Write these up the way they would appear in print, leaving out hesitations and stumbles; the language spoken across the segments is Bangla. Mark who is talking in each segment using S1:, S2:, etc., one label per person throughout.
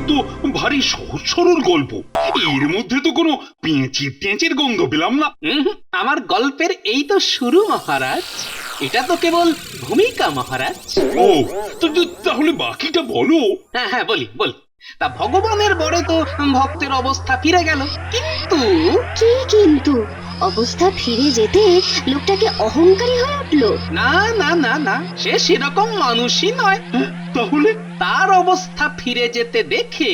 S1: তো ভারী সহজ সরল গল্প, এর মধ্যে তো কোনো পেঁচির টেঁচির গন্ধ পেলাম না।
S2: আমার গল্পের এই তো শুরু মহারাজ, এটা তো কেবল ভূমিকা মহারাজ।
S1: ও, তাহলে বাকিটা বলো।
S2: হ্যাঁ হ্যাঁ, বলি বলি। তা ভগবানের বরে তো ভক্তের অবস্থা ফিরে গেল, কিন্তু
S3: কি কিন্তু? অবস্থা ফিরে যেতে লোকটাকে অহংকারী হয়ে উঠলো?
S2: না না না না, সে সেরকম মানুষই নয়।
S1: তাহলে
S2: তার অবস্থা ফিরে যেতে দেখে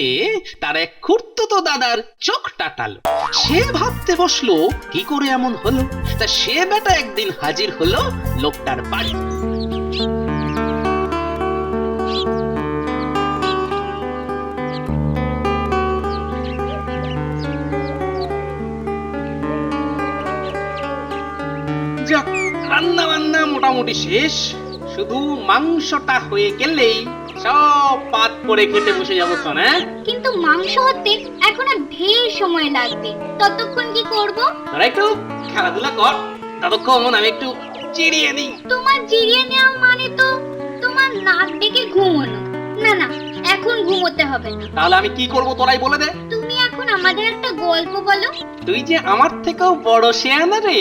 S2: তার এক খুড়তুতো দাদার চোখ টাটালো। সে ভাবতে বসলো কি করে এমন হলো। তা সে বেটা একদিন হাজির হলো লোকটার বাড়ি। যাক, রান্না বান্না মোটামুটি শেষ, শুধু মাংসটা হয়ে গেলেই সব পাত করে খেতে বসে যাবো। তো না,
S4: কিন্তু মাংস হতে এখন আর ঢের সময় লাগবে। ততক্ষণ কি করব?
S2: তোরা একটু খেলাধুলা কর, ততক্ষণ আমি একটু চিড়িয়ে দিই।
S4: তোমার জিরিয়ে নেওয়া মানে তো তোমার নাক ডেকে ঘুমোনো। না না, এখন ঘুমোতে হবে না।
S2: তাহলে আমি কি করব তোরাই বলে দে।
S4: তুমি এখন আমাদের একটা গল্প বলো।
S2: তুই যে আমার থেকেও বড় শেয়ানা রে,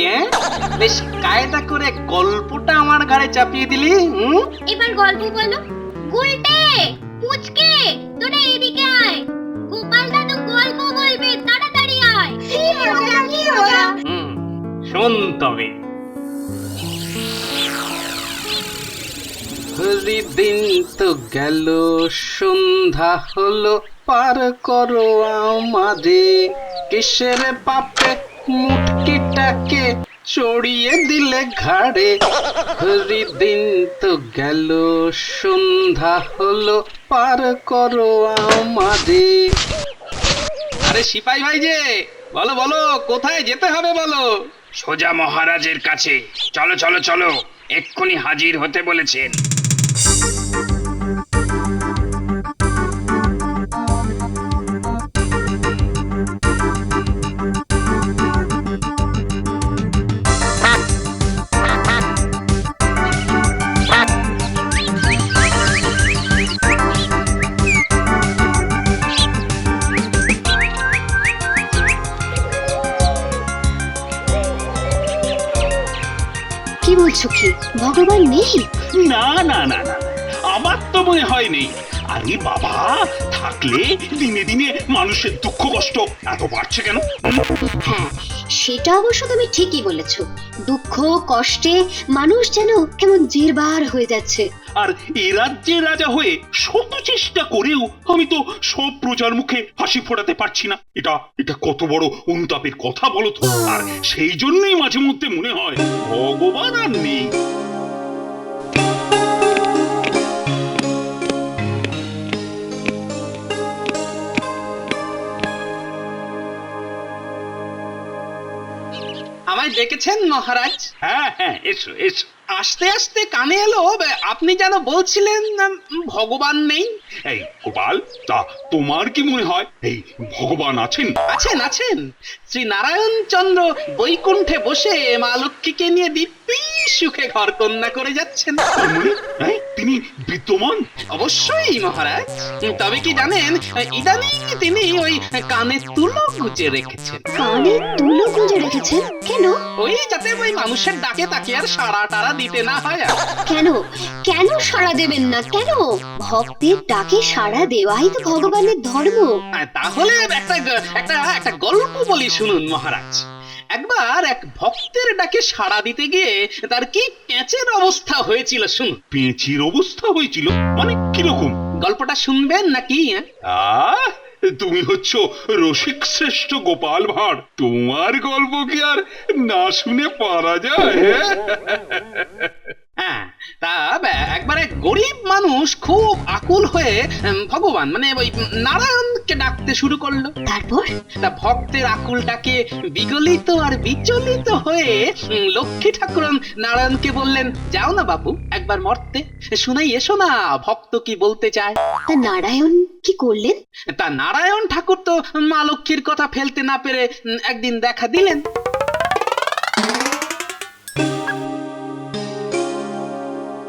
S2: বেশ কায়দা করে গল্পটা আমার ঘাড়ে চাপিয়ে দিলি।
S4: এবার গল্প বলো। গুলটে, পুচকে, তোরা এদিকে আয়। গোপাল দাদু গল্প বলবে, তাড়াতাড়ি আয়।
S2: শোন তবে। দিন তো গেল, সন্ধ্যা হলো, পার করো আমারে। কিসের পাপে মুটকিটাকে চড়িয়ে দিলে ঘাড়ে। দিন তো গেল, সন্ধ্যা হলো, পার করো আমারে। আরে সিপাই ভাই যে, বলো বলো, কোথায় যেতে হবে বলো।
S5: সোজা মহারাজের কাছে। চলো চলো চলো, এক্ষুনি হাজির হতে বলেছেন।
S3: কি বলছো কি? ভগবান নেই?
S1: না না না না, আমার তো মনে হয় নেই। আরে বাবা, থাকলে দিনে দিনে মানুষের দুঃখ কষ্ট এত বাড়ছে কেন?
S3: হ্যাঁ, সেটা অবশ্য তুমি ঠিকই বলেছো। দুঃখ কষ্টে মানুষ যেন কেমন জেরবার হয়ে যাচ্ছে।
S1: আর এ রাজ্যে রাজা হয়ে শত চেষ্টা করেও আমি তো সব প্রজার মুখে হাসি ফোটাতে পারছি না। এটা এটা কত বড় অনুতাপের কথা বলো তো। আর সেই জন্যই মাঝে মধ্যে মনে হয় ভগবান আর নেই।
S2: আমায় ডেকেছেন মহারাজ?
S1: হ্যাঁ হ্যাঁ, এসো এসো।
S2: আস্তে আস্তে কানে এলো, আপনি যেন বলছিলেন ভগবান নেই।
S1: এই গোপাল, তা তোমার কি মনে হয় এই ভগবান আছেন?
S2: আছেন আছেন, শ্রী নারায়ণ চন্দ্র বৈকুণ্ঠে বসে মা লক্ষ্মীকে নিয়ে দিব্যি সুখে ঘর কন্যা করে যাচ্ছেন।
S1: তার মানে তিনি বিদ্যমান?
S2: অবশ্যই মহারাজ। তবে কি জানেন, ইদানিং তিনি ওই কানে তুলো গুজে রেখেছেন।
S3: কানে তুলো গুঁজে রেখেছেন কেন?
S2: ওই যাতে ওই মানুষের ডাকে তাকে আর সাড়া টাড়া দিতে না হয়।
S3: কেন কেন সাড়া দেবেন না কেন? ভক্তের ডাকে সাড়া দেওয়াই তো ভগবানের ধর্ম।
S2: তাহলে একটা একটা একটা গল্প বলি শুনুন মহারাজ। একবার এক ভক্তের ডাকে সাড়া দিতে গিয়ে তার কি পেঁচের অবস্থা হয়েছিল শুনুন।
S1: পেঁচির অবস্থা হয়েছিল মানে কিরকম?
S2: গল্পটা শুনবেন নাকি?
S1: আহ, তুমি হচ্ছ রসিক শ্রেষ্ঠ গোপাল ভাঁড়, তোমার গল্প কি আর না শুনে পারা যায়?
S2: হ্যাঁ, তা একবার এক গরিব মানুষ খুব আকুল হয়ে ভগবান মানে ওই নারায়ণকে ডাকতে শুরু করলো।
S3: তারপর?
S2: তা ভক্তের আকুল ডাকে বিগলিত আর বিচলিত হয়ে লক্ষ্মী ঠাকুরন নারায়ণকে বললেন, যাও না বাবু, একবার মর্তে শুনাই এসো না ভক্ত কি বলতে চায়।
S3: তা নারায়ণ কি করলেন?
S2: তা নারায়ণ ঠাকুর তো মা লক্ষ্মীর কথা ফেলতে না পেরে একদিন দেখা দিলেন।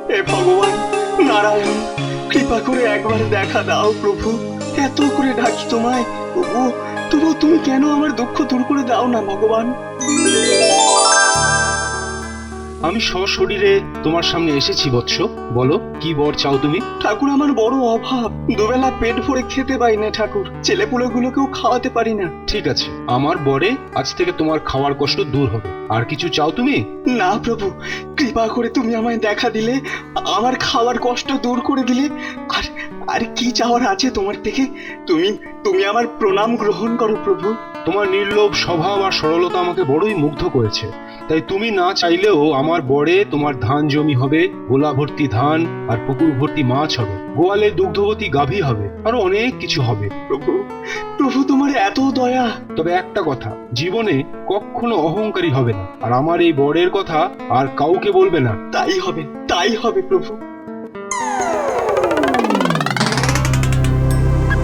S6: হে ভগবান নারায়ণ, কৃপা করে একবার দেখা দাও প্রভু। এত করে ডাকি তোমায়, তবু তুমি কেন আমার দুঃখ দূর করে দাও না ভগবান?
S7: আমি সশরীরে তোমার সামনে এসেছি বৎস, বলো কি বর চাও তুমি?
S6: ঠাকুর, আমার বড় অভাব, দুবেলা পেট ভরে খেতে পাই না ঠাকুর, ছেলেপুলেগুলোকেও খাওয়াতে পারি না।
S7: ঠিক আছে, আমার বরে আজ থেকে তোমার খাওয়ার কষ্ট দূর হবে। আর কিছু চাও তুমি?
S6: না প্রভু, কৃপা করে তুমি আমায় দেখা দিলে, আমার খাওয়ার কষ্ট দূর করে দিলে, আর আর কি চাওয়ার আছে তোমার থেকে? তুমি আমার প্রণাম গ্রহণ করো প্রভু।
S7: তোমার নির্লোভ স্বভাব আর সরলতা আমাকে বড়ই মুগ্ধ করেছে। তাই তুমি না চাইলেও আমার বরে তোমার ধান জমি হবে, গোলা ভর্তি ধান আর পুকুর ভর্তি মাছ হবে, গোয়ালে দুগ্ধবতী গাভী হবে, আরো অনেক কিছু হবে।
S6: প্রভু তোমার এত দয়া।
S7: তবে একটা কথা, জীবনে কখনো অহংকারী হবে না, আর আমার এই বরের কথা আর কাউকে বলবে না।
S6: তাই হবে প্রভু।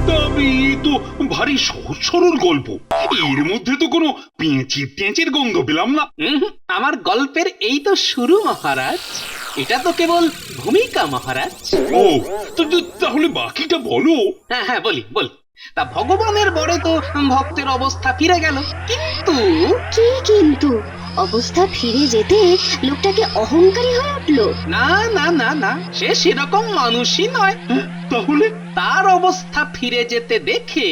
S1: তবে এ তো ভারী সহজ সরল গল্প, এর মধ্যে তো কোনো পেঁচির গন্ধ পেলাম না।
S2: আমার গল্পের এই তো শুরু মহারাজ, এটা তো কেবল ভূমিকা মহারাজ।
S1: ও, তাহলে বাকিটা বলো।
S2: হ্যাঁ বলি। তা ভগবানের বরে তো ভক্তের অবস্থা ফিরে গেল,
S3: কিন্তু অবস্থা ফিরে যেতে লোকটাকে অহংকারী হয়ে উঠলো।
S2: না, সে সেরকম মানুষই নয়।
S1: তাহলে
S2: তার অবস্থা ফিরে যেতে দেখে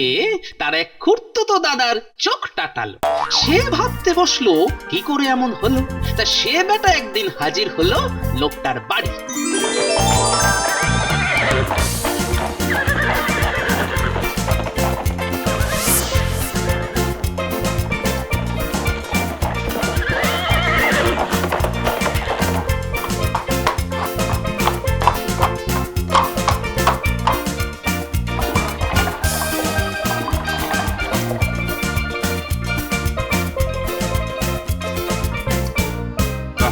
S2: তার এক খুড়তুতো দাদার চোখটা টালো। সে ভাবতে বসলো কি করে এমন হলো। তা সে বেটা একদিন হাজির হলো লোকটার বাড়ি।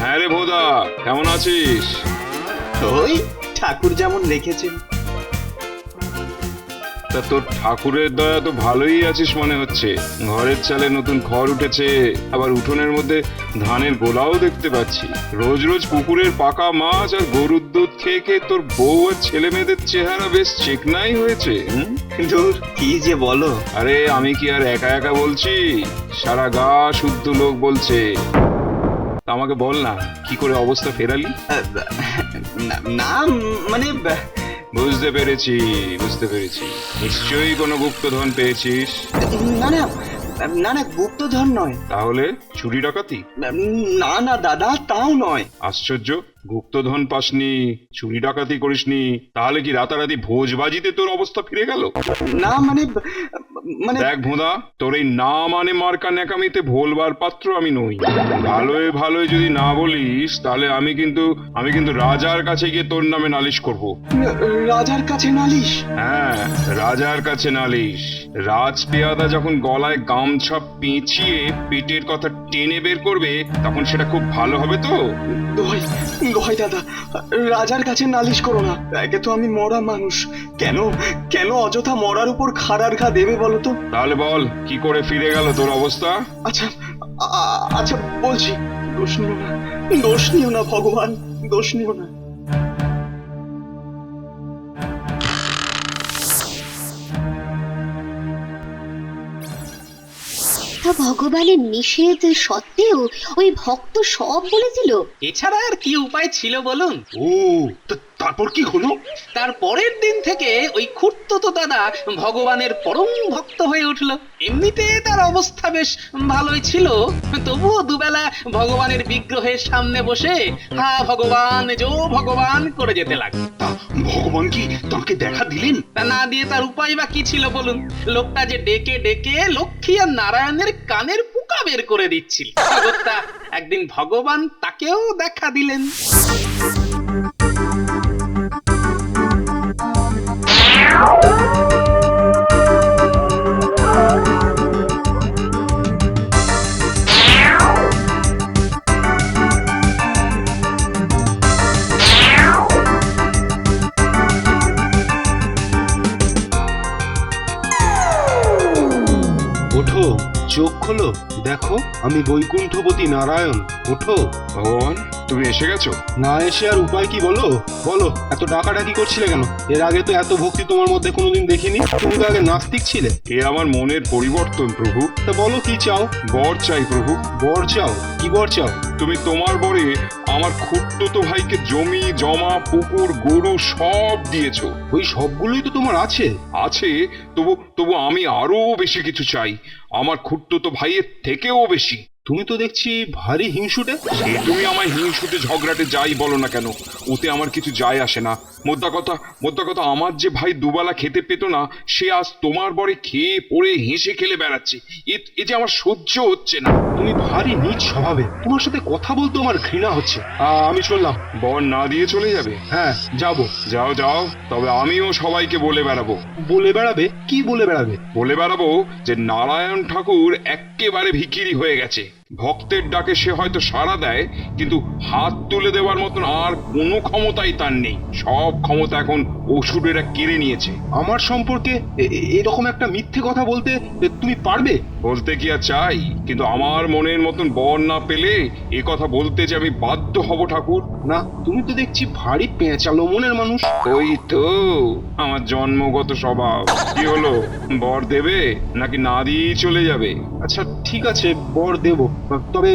S8: হ্যাঁ রে ভোদা, কেমন আছিস?
S6: ওই ঠাকুর যেমন রেখেছেন।
S8: তা তোর ঠাকুরের দয়া তো ভালোই আছিস মনে হচ্ছে। ঘরের চালে নতুন খড় উঠেছে, আবার উঠোনের মধ্যে ধানের গোলাও দেখতে পাচ্ছি। রোজ রোজ পুকুরের পাকা মাছ আর গরুর দুধ খেয়ে খেয়ে তোর বউ আর ছেলে মেয়েদের চেহারা বেশ চেকনাই হয়েছে।
S6: দূর, কি যে বলো।
S8: আরে আমি কি আর একা একা বলছি, সারা গা শুদ্ধ লোক বলছে। তা আমাকে বল না, কি করে অবস্থা ফেরালি?
S6: না মানে
S8: বুঝতে পেরেছি। নিশ্চয়ই কোনো গুপ্তধন পেয়েছিস।
S6: না গুপ্তধন নয়।
S8: তাহলে চুরি ডাকাতি?
S6: না দাদা, তাও নয়।
S8: আশ্চর্য, গুপ্তধন পাসনি, চুরি ডাকাতি করিসনি, তাহলে কি রাতারাতি ভোজবাজিতে তোর অবস্থা ফিরে গেল?
S6: না মানে
S8: দেখ ভোঁদা, তোর এই না মানে মার্কা ন্যাকামিতে ভোলবার পাত্র আমি নই। ভালোই যদি না বলিস, তাহলে আমি কিন্তু রাজার কাছে গিয়ে তোর নামে নালিশ করব।
S6: রাজার কাছে নালিশ?
S8: হ্যাঁ, রাজার কাছে নালিশ। রাজপেয়াদা যখন গলায় গামছা পেঁচিয়ে পেটের কথা টেনে বের করবে, তখন সেটা খুব ভালো হবে তো।
S6: দোহাই দাদা, রাজার কাছে নালিশ করো না। একে তো আমি মরা মানুষ, কেন অযথা মরার উপর খাড়ার ঘা দেবে বলো তো?
S8: তাহলে বল, কি করে ফিরে গেল তোর অবস্থা?
S6: আচ্ছা বলছি। দোষ নিও না ভগবান, দোষ নিও না।
S3: ভগবানের নিষেধ সত্ত্বেও ওই ভক্ত সব বলেছিল।
S2: এছাড়া আর কি উপায় ছিল বলুন?
S1: ও, তারপর কি হলো?
S2: তার পরের দিন থেকে ওই খুড়তুতো দাদা ভগবানের পরম ভক্ত হয়ে উঠল। এমনিতে তার অবস্থা বেশ ভালোই ছিল, তবুও দুবেলা ভগবানের বিগ্রহের সামনে বসে হা ভগবান জো ভগবান করে যেতে লাগলো।
S1: তা ভগবান কি তাকে দেখা দিলেন?
S2: তা না দিয়ে তার উপায় বা কি ছিল বলুন? লোকটা যে ডেকে ডেকে লক্ষ্মী আর নারায়ণের কানের পুকা বের করে দিচ্ছিল। একদিন ভগবান তাকেও দেখা দিলেন।
S7: ওঠো, চোখ খোলো, দেখো আমি বৈকুণ্ঠপতি নারায়ণ। ওঠো।
S8: ভগবান, তুমি এসে গেছো?
S7: না এসে আর উপায় কি বলো? বলো, এত ডাকাডাকি করছিলে কেন? এর আগে তো এত ভক্তি তোমার মধ্যে কোনোদিন দেখিনি। তুমি তো আগে নাস্তিক ছিলে।
S8: এ আমার মনের পরিবর্তন প্রভু।
S7: তা বলো কি চাও?
S8: বর চাই প্রভু।
S7: বর চাও? কি বর চাও?
S8: তুমি তোমার বরে আমার খুড়তুতো ভাইকে জমি জমা পুকুর গরু সব দিয়েছো।
S7: ওই সবগুলোই তো তোমার আছে।
S8: আছে, তবু তবু আমি আরো বেশি কিছু চাই, আমার খুড়তুতো ভাইয়ের থেকেও বেশি।
S7: তুমি তো দেখছি ভারী হিংসুটে।
S8: সে তুমি আমায় হিংসুটে ঝগড়াটে যাই বলো না কেন, ওতে আমার কিছু যায় আসে না। মোদ্দা কথা আমার যে ভাই দুবেলা খেতে পেত না, সে আজ তোমার বরে খেয়ে পড়ে হেসে খেলে বেড়াচ্ছে। এ যে আমার সহ্য হচ্ছে না।
S7: তুমি ভারী নীচ স্বভাবে। তোমার সাথে কথা বলতে আমার ঘৃণা হচ্ছে। আমি চললাম।
S8: বর না দিয়ে চলে যাবে?
S7: হ্যাঁ, যাবো।
S8: যাও যাও, তবে আমিও সবাইকে বলে বেড়াবো।
S7: বলে বেড়াবে? কি বলে বেড়াবে?
S8: বলে বেড়াবো যে নারায়ণ ঠাকুর এক্কেবারে ভিখিরি হয়ে গেছে। ভক্তের ডাকে সে হয়তো সাড়া দেয়, কিন্তু হাত তুলে দেওয়ার মতন আর কোনো ক্ষমতাই তার নেই। সব ক্ষমতা এখন অসুরেরা কেড়ে নিয়েছে।
S7: আমার সম্পর্কে এরকম একটা মিথ্যে কথা বলতে তুমি পারবে?
S8: বলতে কি আর চাই, কিন্তু আমার মনের মতন বর না পেলে এ কথা বলতে যে আমি বাধ্য হব ঠাকুর।
S7: না, তুমি তো দেখছি ভারী পেঁচালো মনের মানুষ।
S8: ওই তো আমার জন্মগত স্বভাব। কি হলো, বর দেবে নাকি না দিয়েই চলে যাবে?
S7: আচ্ছা ঠিক আছে, বর দেব, তবে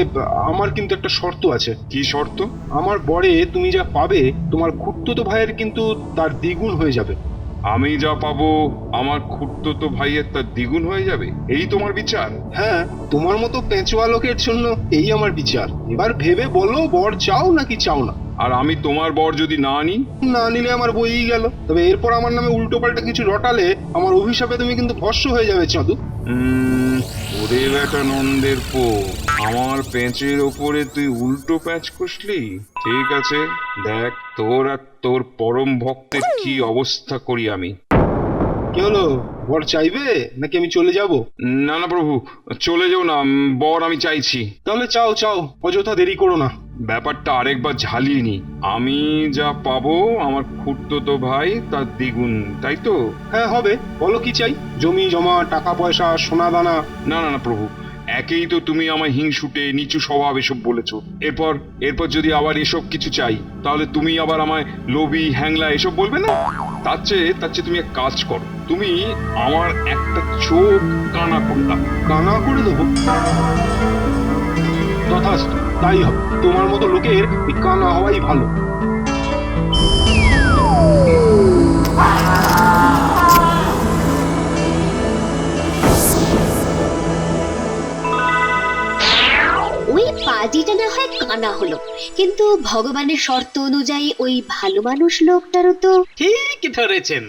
S7: আমার কিন্তু একটা শর্ত আছে।
S8: কি শর্ত?
S7: আমার বরে তুমি যা পাবে, তোমার খুড়তুতো ভাইয়ের কিন্তু তার দ্বিগুণ হয়ে যাবে।
S8: আমি যা পাবো আমার খুড়তুতো ভাইয়ের তার দ্বিগুণ হয়ে যাবে, এই তোমার বিচার?
S7: হ্যাঁ, তোমার মতো পেঁচোয়া লোকের জন্য এই আমার বিচার। এবার ভেবে বলো, বর চাও নাকি চাও না?
S8: আর আমি তোমার বর যদি না নিই?
S7: না নিলে আমার বইই গেল। তবে এরপর আমার নামে উল্টো পাল্টা কিছু রটালে আমার অভিশাপে তুমি কিন্তু ভস্ম হয়ে যাবে চাঁদু।
S8: ওরে বেটা নন্দের পো, আমার পেঁচের ওপরে তুই উল্টো প্যাঁচ কষলি? ঠিক আছে, দেখ তোর আর তোর পরম ভক্তের কি অবস্থা করি আমি।
S7: কি হলো, বর চাইবে নাকি আমি চলে যাব?
S8: না না প্রভু, চলে যাও না, বর আমি চাইছি।
S7: তাহলে চাও চাও, অযথা দেরি করো না।
S8: ব্যাপারটা আরেকবার ঝালিয়ে নি। আমি যা পাবো আমার খুড়তুতো ভাই তার দ্বিগুণ, তাই তো?
S7: হ্যাঁ হবে, বলো কি চাই? জমি জমা, টাকা পয়সা, সোনা দানা?
S8: না না না প্রভু, একেই তো তুমি আমায় হিংসুটে নিচু স্বভাব এসব বলেছো। এরপর যদি আবার এসব কিছু চাই, তাহলে তুমি আবার আমায় লোভী হ্যাংলা এসব বলবে না? তার চেয়ে তুমি এক কাজ করো, তুমি আমার একটা চোখ কানা করে দাও।
S7: কানা করে দেবো? তথাস্তু, তাই হবে। তোমার মতো লোকের এই কানা হওয়াই ভালো।
S3: ওই পাজিটা না হয় কানা হলো, কিন্তু ভগবানের শর্ত অনুযায়ী ওই ভালো মানুষ লোকটারও তো।
S2: ঠিক ধরেছেন।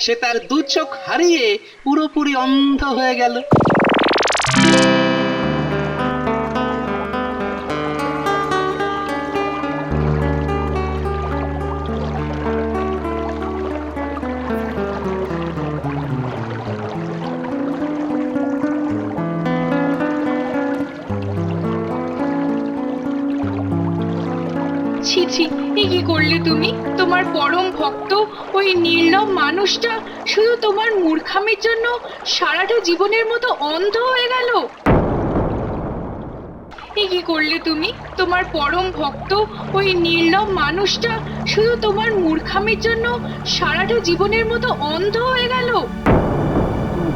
S2: সে তার দু চোখ হারিয়ে পুরোপুরি অন্ধ হয়ে গেল।
S4: ছি ছি, এ কি করলে তুমি? তোমার পরম ভক্ত ওই নির্লভ মানুষটা শুধু তোমার মূর্খামির জন্য সারাটা জীবনের মতো অন্ধ হয়ে গেল। এ কি করলে তুমি? তোমার পরম ভক্ত ওই নির্লভ মানুষটা শুধু তোমার মূর্খামির জন্য সারাটা জীবনের মতো অন্ধ হয়ে গেল।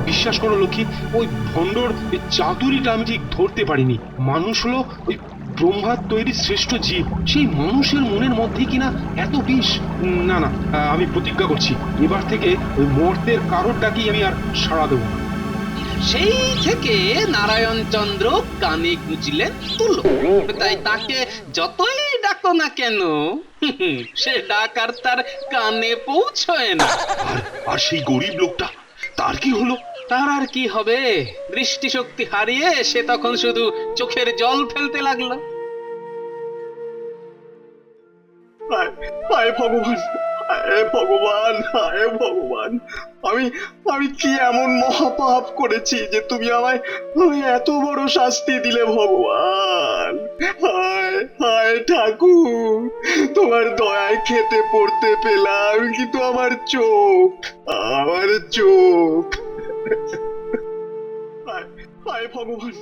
S7: বিশ্বাস করো লক্ষ্মী, ওই ভণ্ডর চাতুরিটা আমি ঠিক ধরতে পারিনি। মানুষ হলো ওই ব্রহ্মার তৈরি শ্রেষ্ঠ জীব, সেই মানুষের মনের মধ্যে কিনা এত বিষ। না না, আমি প্রতিজ্ঞা করছি, এবার থেকে ওই মর্তের কারোর ডাকেই আমি আর সাড়া দেবো না।
S2: সেই থেকে নারায়ণ চন্দ্র কানে গুঁজলেন তুলো। তাই তাকে যতই ডাকো না কেন, সে ডাক আর তার কানে পৌঁছয় না।
S1: আর সেই গরিব লোকটা, তার কি হলো?
S2: তার আর কি হবে? দৃষ্টিশক্তি হারিয়ে সে তখন শুধু চোখের জল ফেলতে লাগলো।
S6: হায় হায় ভগবান, হায় ভগবান, হায় ভগবান, আমি আমি কি এমন মহাপাপ করেছি যে তুমি আমায় এত বড় শাস্তি দিলে ভগবান? হায় হায় ঠাকুর, তোমার দয়ায় খেতে পড়তে পেলাম, কিন্তু আমার চোখ, আমার চোখ। হায় হায় ভগবান,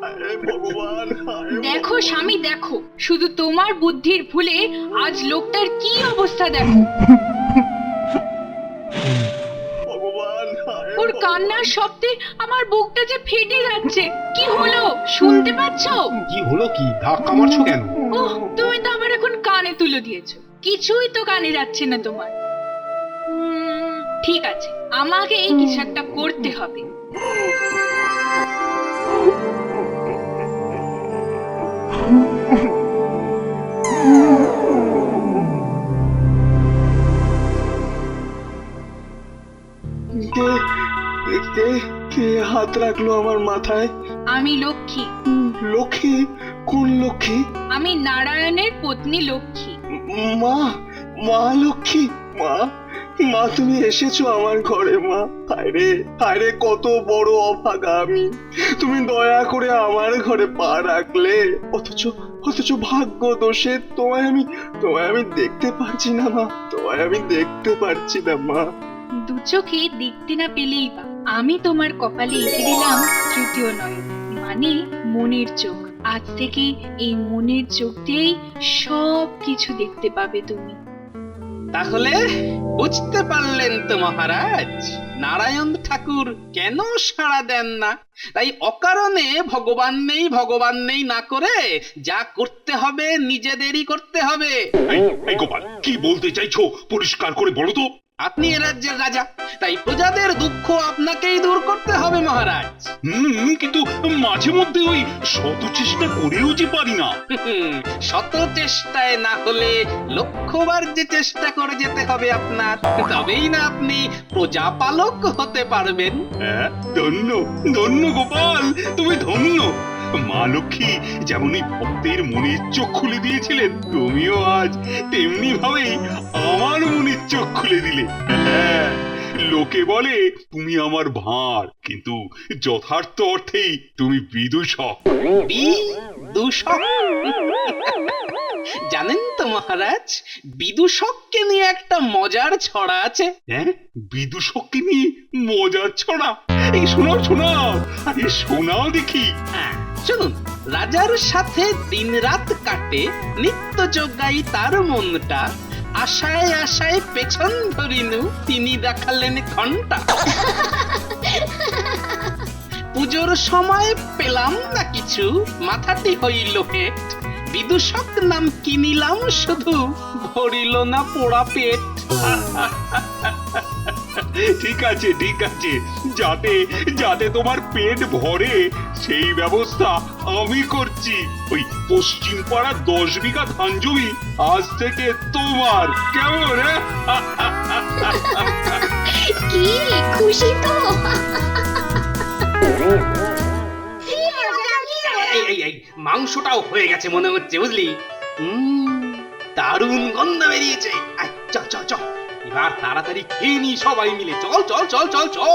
S6: হায় ভগবান, হায়
S4: দেখো স্বামী দেখো, শুধু তোমার বুদ্ধির ভুলে আজ লোকটার কি অবস্থা দেখো।
S6: ভগবান, হায়
S4: ওর কান্নার শব্দে আমার বুকটা যে ফেটে যাচ্ছে। কি হলো শুনতে পাচ্ছো?
S7: কি হলো কি? ধাক্কা মারছো কেন?
S4: ওহ, তুমি তো আবার এখন কানে তুলে দিয়েছো, কিছুই তো কানে যাচ্ছে না তোমার। ঠিক আছে, আমাকে এই কিছু একটা করতে হবে।
S6: কে কে কে হাত রাখলো আমার মাথায়?
S4: আমি লক্ষ্মী,
S6: লক্ষ্মী? কোন লক্ষ্মী?
S4: আমি নারায়ণের পত্নী লক্ষ্মী।
S6: মা, মা লক্ষ্মী, মা, মা তুমি এসেছো আমার ঘরে। মা, হায়রে হায়রে, কত বড় অভাগা আমি। তুমি দয়া করে আমার ঘরে পা রাখলে, অথচ অথচ ভাগ্য দোষে তোমায় আমি দেখতে পারছি না মা, তোমায় আমি দেখতে পারছি না মা।
S4: দু চোখে দেখতে না পেলেই বা, আমি তোমার কপালে এঁকে দিলাম তৃতীয় নয়ন, মানে মনের চোখ। আজ থেকে এই মনের চোখ দিয়েই সব কিছু দেখতে পাবে তুমি।
S2: তাহলে বুঝতে পারলেন তো মহারাজ, নারায়ণ ঠাকুর কেন সাড়া দেন না? তাই অকারণে ভগবান নেই না করে যা করতে হবে নিজেদেরই করতে হবে।
S1: এই গোপাল, কি বলতে চাইছো পরিষ্কার করে বলো তো।
S2: আপনি এ রাজ্যের রাজা, তাই প্রজাদের দুঃখ আপনাকেই দূর করতে হবে মহারাজ।
S1: কিন্তু মাঝে মধ্যে ওই শত চেষ্টা করেও যে পারি না।
S2: শত চেষ্টায় না হলে লক্ষবার যে চেষ্টা করে যেতে হবে আপনার, তবেই না আপনি প্রজাপালক হতে পারবেন।
S1: হ্যাঁ, ধন্য ধন্য গোপাল, তুমি ধন্য। মা লক্ষ্মী যেমনই ভক্তের মনের চোখ খুলে দিয়েছিলেন, তুমিও আজ তেমনি ভাবেই আমার মনের চোখ খুলে দিলে। হ্যাঁ, লোকে বলে তুমি আমার ভাঁড়, কিন্তু যথার্থ অর্থেই তুমি বিদূষক।
S2: বিদূষক? জানেন তো মহারাজ, বিদূষককে নিয়ে একটা মজার ছড়া আছে।
S1: হ্যাঁ, বিদূষককে নিয়ে মজার ছড়া? এই শোনাও শোনাও, আরে শোনাও দেখি।
S2: হ্যাঁ, শুনুন। রাজার সাথে দিনরাত কাটে, নিত্য যোগাই তার মনটা, আশায় আশায় পেছন ধরিনু তিনি দেখালেন ঘন্টা। পুজোর সময় পেলাম না কিছু, মাথাটি হইল হেট, বিদূষক নাম কিনিলাম শুধু, ভরিল না পোড়া পেট।
S1: ঠিক আছে ঠিক আছে, যাতে যাতে তোমার পেট ভরে সেই ব্যবস্থা আমি করছি। ওই পশ্চিম পাড়ার 10 বিঘা ধান জমি আজ থেকে তোমার, কেমন?
S3: কি খুশি তো।
S2: এই মাংসটাও হয়ে গেছে মনে হচ্ছে, বুঝলি? দারুণ গন্ধ বেরিয়েছে। চল চল চল, এবার তাড়াতাড়ি খেয়ে নি সবাই মিলে। চল চল চল চল চল।